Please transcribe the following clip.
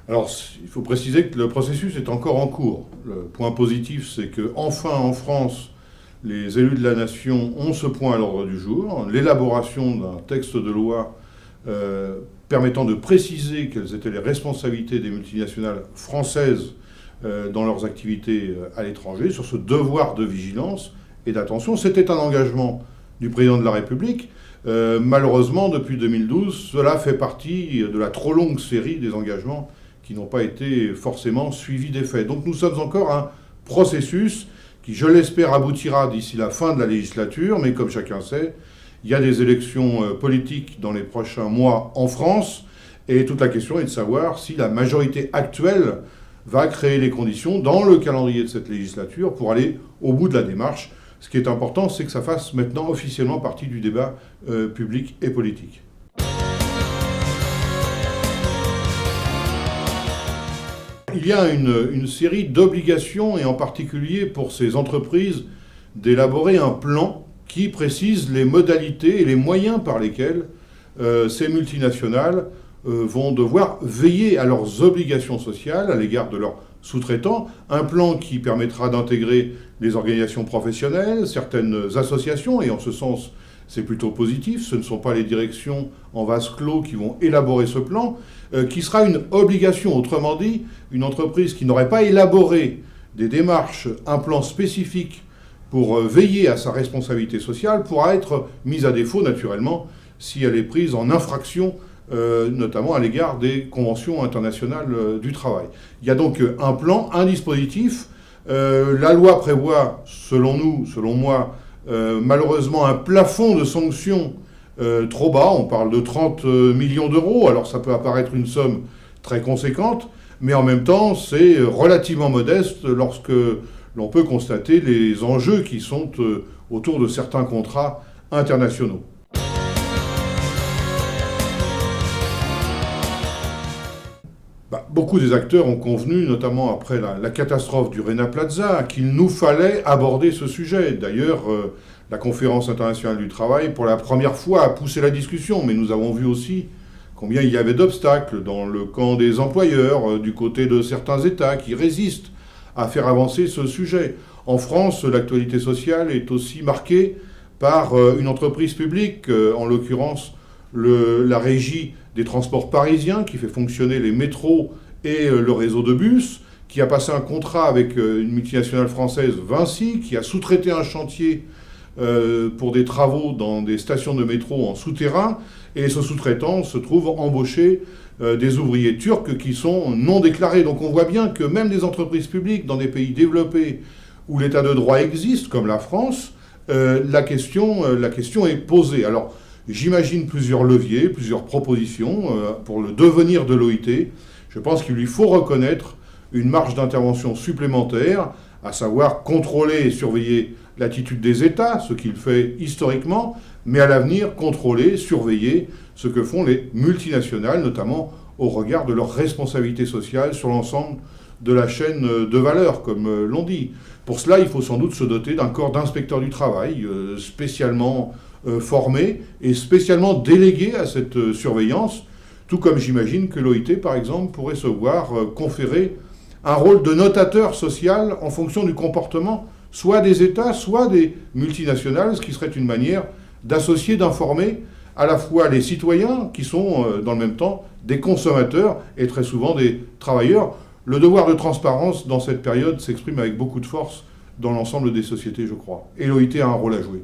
Alors, il faut préciser que le processus est encore en cours. Le point positif, c'est que enfin en France, les élus de la nation ont ce point à l'ordre du jour, l'élaboration d'un texte de loi permettant de préciser quelles étaient les responsabilités des multinationales françaises dans leurs activités à l'étranger, sur ce devoir de vigilance et d'attention. C'était un engagement du président de la République. Malheureusement, depuis 2012, cela fait partie de la trop longue série des engagements qui n'ont pas été forcément suivis des faits. Donc nous sommes encore un processus qui, je l'espère, aboutira d'ici la fin de la législature, mais comme chacun sait, il y a des élections politiques dans les prochains mois en France, et toute la question est de savoir si la majorité actuelle va créer les conditions dans le calendrier de cette législature pour aller au bout de la démarche. Ce qui est important, c'est que ça fasse maintenant officiellement partie du débat public et politique. Il y a une série d'obligations, et en particulier pour ces entreprises, d'élaborer un plan qui précise les modalités et les moyens par lesquels ces multinationales vont devoir veiller à leurs obligations sociales à l'égard de leurs sous-traitants. Un plan qui permettra d'intégrer les organisations professionnelles, certaines associations, et en ce sens, c'est plutôt positif. Ce ne sont pas les directions en vase clos qui vont élaborer ce plan, qui sera une obligation. Autrement dit, une entreprise qui n'aurait pas élaboré des démarches, un plan spécifique pour veiller à sa responsabilité sociale pourra être mise à défaut, naturellement, si elle est prise en infraction, notamment à l'égard des conventions internationales du travail. Il y a donc un plan, un dispositif. La loi prévoit, selon nous, selon moi, malheureusement un plafond de sanctions trop bas. On parle de 30 millions d'euros. Alors ça peut apparaître une somme très conséquente, mais en même temps c'est relativement modeste lorsque l'on peut constater les enjeux qui sont autour de certains contrats internationaux. Beaucoup des acteurs ont convenu, notamment après la catastrophe du Rana Plaza, qu'il nous fallait aborder ce sujet. D'ailleurs, la Conférence internationale du travail, pour la première fois, a poussé la discussion, mais nous avons vu aussi combien il y avait d'obstacles dans le camp des employeurs, du côté de certains États qui résistent à faire avancer ce sujet. En France, l'actualité sociale est aussi marquée par une entreprise publique, en l'occurrence la régie des transports parisiens, qui fait fonctionner les métros et le réseau de bus, qui a passé un contrat avec une multinationale française, Vinci, qui a sous-traité un chantier pour des travaux dans des stations de métro en souterrain, et ce sous-traitant se trouve embaucher des ouvriers turcs qui sont non déclarés. Donc on voit bien que même des entreprises publiques dans des pays développés où l'état de droit existe, comme la France, la question est posée. Alors j'imagine plusieurs leviers, plusieurs propositions pour le devenir de l'OIT. Je pense qu'il lui faut reconnaître une marge d'intervention supplémentaire, à savoir contrôler et surveiller l'attitude des États, ce qu'il fait historiquement, mais à l'avenir contrôler, surveiller ce que font les multinationales, notamment au regard de leur responsabilité sociale sur l'ensemble de la chaîne de valeur, comme l'on dit. Pour cela, il faut sans doute se doter d'un corps d'inspecteurs du travail spécialement formés et spécialement délégués à cette surveillance, tout comme j'imagine que l'OIT, par exemple, pourrait se voir conférer un rôle de notateur social en fonction du comportement soit des États, soit des multinationales, ce qui serait une manière d'associer, d'informer à la fois les citoyens, qui sont dans le même temps des consommateurs et très souvent des travailleurs. Le devoir de transparence dans cette période s'exprime avec beaucoup de force dans l'ensemble des sociétés, je crois. Et l'OIT a un rôle à jouer.